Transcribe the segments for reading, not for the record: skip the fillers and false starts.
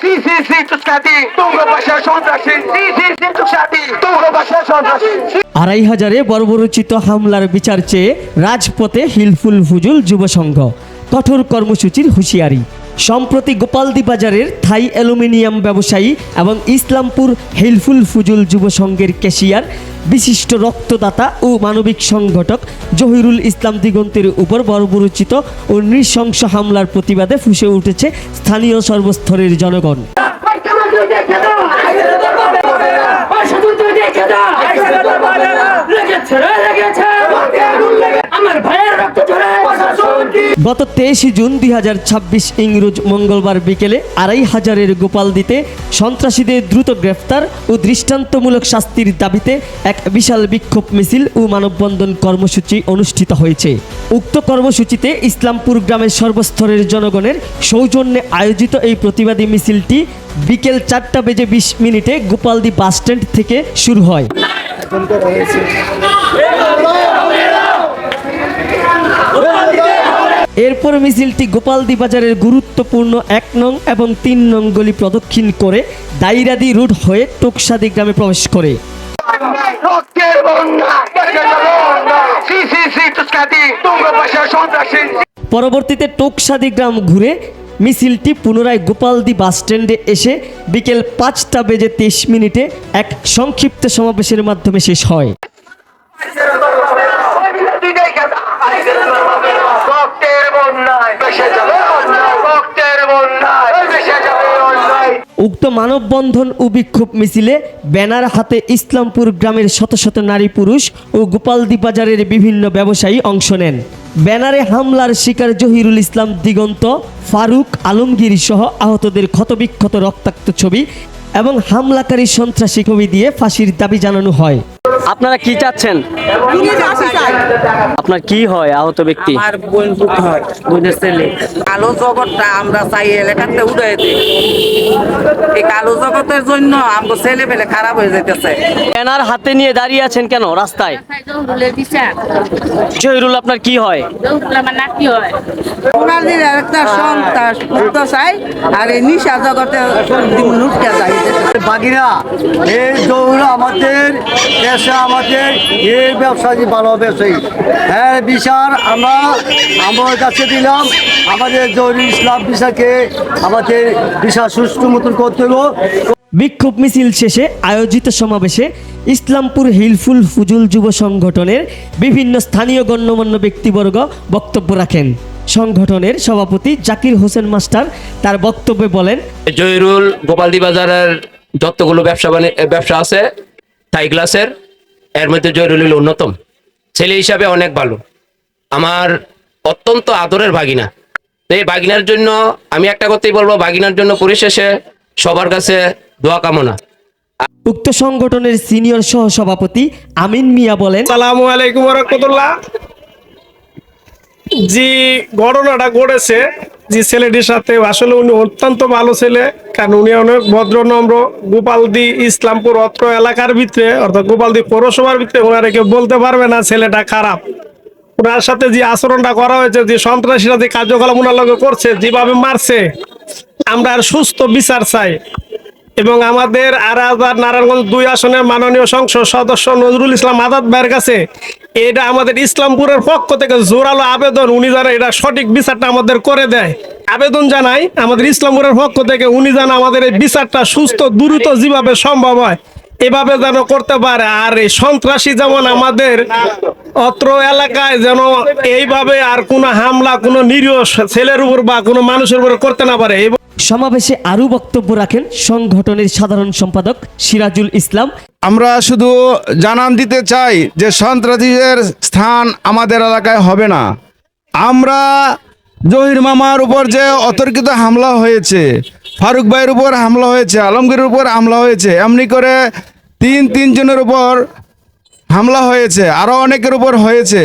২৫০০ বর্বরোচিত হামলার বিচার চেয়ে রাজপথে হিলফুল ফুজুল যুব সংঘ, কঠোর কর্মসূচির হুঁশিয়ারি। সম্প্রতি গোপালদি বাজারের থাই অ্যালুমিনিয়াম ব্যবসায়ী এবং ইসলামপুর হিলফুল ফুজুল যুব সংঘের ক্যাশিয়ার, বিশিষ্ট রক্তদাতা ও মানবিক সংগঠক জহিরুল ইসলাম দিগন্তের উপর বর্বরোচিত ও নৃশংস হামলার প্রতিবাদে ফুঁসে উঠেছে স্থানীয় সর্বস্তরের জনগণ। গত 23 জুন 2026 ইংরেজ মঙ্গলবার বিকেলে 2500-এর গোপালদিতে সন্ত্রাসীদের দ্রুত গ্রেফতার ও দৃষ্টান্তমূলক শাস্তির দাবিতে এক বিশাল বিক্ষোভ মিছিল ও মানববন্ধন কর্মসূচি অনুষ্ঠিত হয়েছে। উক্ত কর্মসূচিতে ইসলামপুর গ্রামের সর্বস্তরের জনগণের সৌজন্যে আয়োজিত এই প্রতিবাদী মিছিলটি বিকেল 4:20 গোপালদি বাসস্ট্যান্ড থেকে শুরু হয়। এরপর মিছিলটি গোপালদি বাজারের গুরুত্বপূর্ণ 1 নং এবং 3 নং গলি প্রদক্ষিণ করে দাইরাদি রোড হয়ে টোকসাদি গ্রামে প্রবেশ করে। পরবর্তীতে টোকসাদি গ্রাম ঘুরে মিছিলটি পুনরায় গোপালদি বাসস্ট্যান্ডে এসে বিকেল 5:23 এক সংক্ষিপ্ত সমাবেশের মাধ্যমে শেষ হয়। উক্ত মানববন্ধন ও বিক্ষোভ মিছিলে ব্যানার হাতে ইসলামপুর গ্রামের শত শত নারী পুরুষ ও গোপালদি বাজারের বিভিন্ন ব্যবসায়ী অংশ নেন। ব্যানারে হামলার শিকার জহিরুল ইসলাম দিগন্ত, ফারুক, আলমগীর সহ আহতদের ক্ষতবিক্ষত রক্তাক্ত ছবি এবং হামলাকারী সন্ত্রাসী ছবি দিয়ে ফাঁসির দাবি জানানো হয়। আপনারা কি চাচ্ছেন? আপনার কি হয় আহত ব্যক্তি? আমার বোন হয়, বোনের ছেলে। কালো জগৎটা আমরা চাই এলাকাতে উড়াই দিই। এই কালো জগতের জন্য আমার ছেলে পেলে খারাপ হয়ে যেতেছে। ব্যানার হাতে নিয়ে দাঁড়িয়ে আছেন কেন রাস্তায়? জহিরুল আপনার কি হয়? আমার নাতি হয়। ওনাদের একটা সন্তান মুক্ত চাই আর এই নিশা জগতে লুটকে যায়। বাগিরা এই দৌড় আমাদের দেশে, আমাদের এই ব্যবসায়ী ভালো ব্যবসায়ী, হ্যাঁ বিচার আমরা আমার কাছে দিলাম। আমাদের জহিরুল ইসলাম বিচারকে আমাদের বিচার সুষ্ঠু মতন করতে হবে। বিক্ষোভ মিছিল শেষে আয়োজিত সমাবেশে ইসলামপুর হিলফুল ফুজুল যুব সংগঠনের বিভিন্ন স্থানীয় গণ্যমান্য ব্যক্তিবর্গ বক্তব্য রাখেন। সংগঠনের সভাপতি জাকির হোসেন মাস্টার তার বক্তব্যে বলেন, জহিরুল গোপালদি বাজারের যতগুলো ব্যবসা আছে থাই গ্লাসের, এর মধ্যে জহিরুল অন্যতম। ছেলে হিসাবে অনেক ভালো, আমার অত্যন্ত আদরের ভাগিনা। এই ভাগিনার জন্য আমি একটা কথাই বলবো, ভাগিনার জন্য পরিশেষে সবার কাছে দোয়া কামনা। উক্ত সংগঠনের সিনিয়র সহ সভাপতি আমিন মিয়া বলেন, আসসালামু আলাইকুম ওয়া রাহমাতুল্লাহ। যে ঘটনাটা ঘটেছে যে ছেলেটির সাথে, আসলে উনি অত্যন্ত ভালো ছেলে, কারণ উনি অনেক ভদ্র নম্র। গোপালদি ইসলামপুর অত্র এলাকার ভিতরে অর্থাৎ গোপালদি পৌরসভার ভিতরে ওনারা কেউ বলতে পারবে না ছেলেটা খারাপ। ওনার সাথে যে আচরণটা করা হয়েছে, যে সন্ত্রাসীরা যে কার্যকলাপ ওনার লগে করছে, যেভাবে মারছে, আমরা আর সুস্থ বিচার চাই। এবং আমাদের নারায়ণগঞ্জ 2 আসনের মাননীয় সংসদ সদস্য নজরুল ইসলাম আজাদ ভাইয়ের কাছে এটা আমাদের ইসলামপুরের পক্ষ থেকে জোরালো আবেদন, উনি যেন এটা সঠিক বিচারটা আমাদের করে দেয়। আবেদন জানাই আমাদের ইসলামপুরের পক্ষ থেকে, উনি যেন আমাদের এই বিচারটা সুস্থ দ্রুত যেভাবে সম্ভব হয় এভাবে যেন করতে পারে। আর এই সন্ত্রাসী যেমন আমাদের অত্র এলাকায় যেন এইভাবে আর কোনো হামলা কোনো নিরীহ ছেলের উপর বা কোনো মানুষের উপর করতে না পারে। সমাবেশে আরও বক্তব্য রাখেন সংগঠনের সাধারণ সম্পাদক সিরাজুল ইসলাম। আমরা শুধু জানান দিতে চাই যে সন্ত্রাসীদের স্থান আমাদের এলাকায় হবে না। আমরা জহির মামার উপর যে অতর্কিত হামলা হয়েছে, ফারুক ভাইয়ের উপর হামলা হয়েছে, আলমগীরের উপর হামলা হয়েছে, এমনি করে তিন জনের উপর হামলা হয়েছে, আরও অনেকের উপর হয়েছে।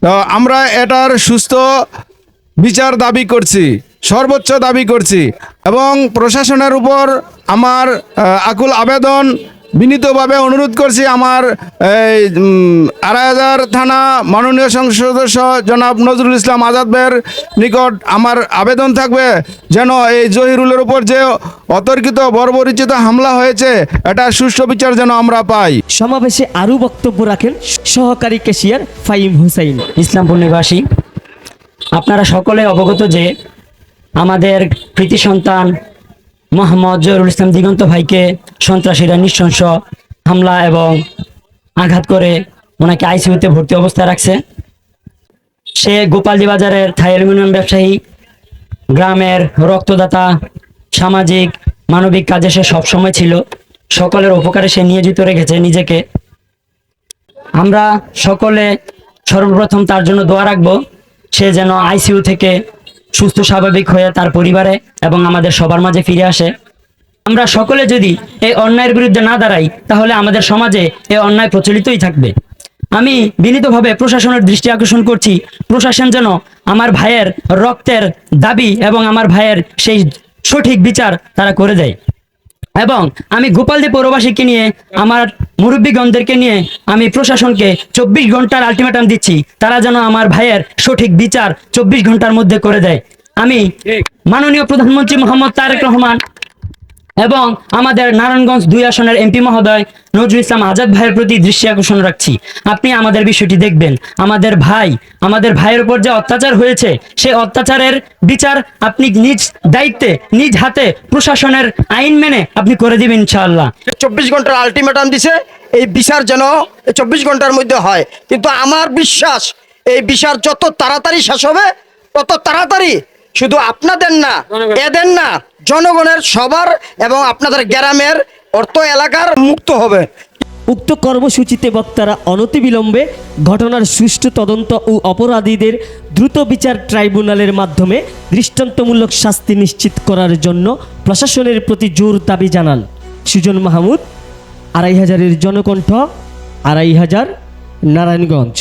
তো আমরা এটার সুস্থ বিচার দাবি করছি, সর্বোচ্চ দাবি করছি। এবং প্রশাসনের উপর আমার আকুল আবেদন বিনীতভাবে অনুরোধ করছি আমার এই আড়াইহাজার থানা মাননীয় সংসদ সদস্য জনাব নজরুল ইসলাম আজাদ ভাইয়ের নিকট আমার আবেদন থাকবে যেন এই জহিরুলের উপর যে অতর্কিত বর্বরচিত হামলা হয়েছে এটা সুষ্ঠু বিচার যেন আমরা পাই। সমাবেশে আরও বক্তব্য রাখেন সহকারী ক্যাশিয়ার ফাহিম হুসাইন। ইসলামপুর নিবাসী, আপনারা সকলে অবগত যে আমাদের কৃতি সন্তান মোহাম্মদ জহিরুল ইসলাম দিগন্ত ভাইকে সন্ত্রাসীরা নৃশংস হামলা এবং আঘাত করে ওনাকে আইসিইউতে ভর্তি অবস্থায় রাখছে। সে গোপালদি বাজারের থাই অ্যালুমিনিয়াম ব্যবসায়ী, গ্রামের রক্তদাতা, সামাজিক মানবিক কাজে সে সবসময় ছিল। সকলের উপকারে সে নিয়োজিত রেখেছে নিজেকে। আমরা সকলে সর্বপ্রথম তার জন্য দোয়া রাখবো, সে যেন আইসিইউ থেকে সুস্থ স্বাভাবিক হয়ে তার পরিবারে এবং আমাদের সবার মাঝে ফিরে আসে। আমরা সকলে যদি এই অন্যায়ের বিরুদ্ধে না দাঁড়াই তাহলে আমাদের সমাজে এই অন্যায় প্রচলিতই থাকবে। আমি বিনীতভাবে প্রশাসনের দৃষ্টি আকর্ষণ করছি, প্রশাসন যেন আমার ভাইয়ের রক্তের দাবি এবং আমার ভাইয়ের সেই সঠিক বিচার তারা করে দেয়। এবং আমি গোপালদি পৌরবাসীকে নিয়ে, আমার মুরব্বীগণদেরকে নিয়ে আমি প্রশাসনকে 24 ঘন্টার আলটিমেটাম দিচ্ছি, তারা যেন আমার ভাইয়ের সঠিক বিচার 24 ঘন্টার মধ্যে করে দেয়। আমি মাননীয় প্রধানমন্ত্রী মোহাম্মদ তারেক রহমান এবং আমাদের নারায়ণগঞ্জ 2 আসনের এমপি মহোদয় নজরুল ইসলাম আজাদ ভাইয়ের প্রতি দৃষ্টি আকর্ষণ রাখছি। আপনি আমাদের বিষয়টি দেখবেন। আমাদের ভাইয়ের উপর যে অত্যাচার হয়েছে সেই অত্যাচারের বিচার আপনি নিজ দায়িত্বে, নিজ হাতে প্রশাসনের আইন মেনে আপনি করে দিবেন ইনশাআল্লাহ। 24 ঘন্টার আলটিমেটাম দিছে, এই বিচার যেন 24 ঘন্টার মধ্যে হয়। কিন্তু আমার বিশ্বাস এই বিচার যত তাড়াতাড়ি শেষ হবে তত তাড়াতাড়ি শুধু আপনাদের না, এদের না, জনগণের সবার এবং আপনাদের গ্রামের অর্থ এলাকার মুক্ত হবে। উক্ত কর্মসূচিতে বক্তারা অনতিবিলম্বে ঘটনার সুষ্ঠু তদন্ত ও অপরাধীদের দ্রুত বিচার ট্রাইব্যুনালের মাধ্যমে দৃষ্টান্তমূলক শাস্তি নিশ্চিত করার জন্য প্রশাসনের প্রতি জোর দাবি জানান। সুজন মাহমুদ, 2500-এর জনকণ্ঠ, 2500, নারায়ণগঞ্জ।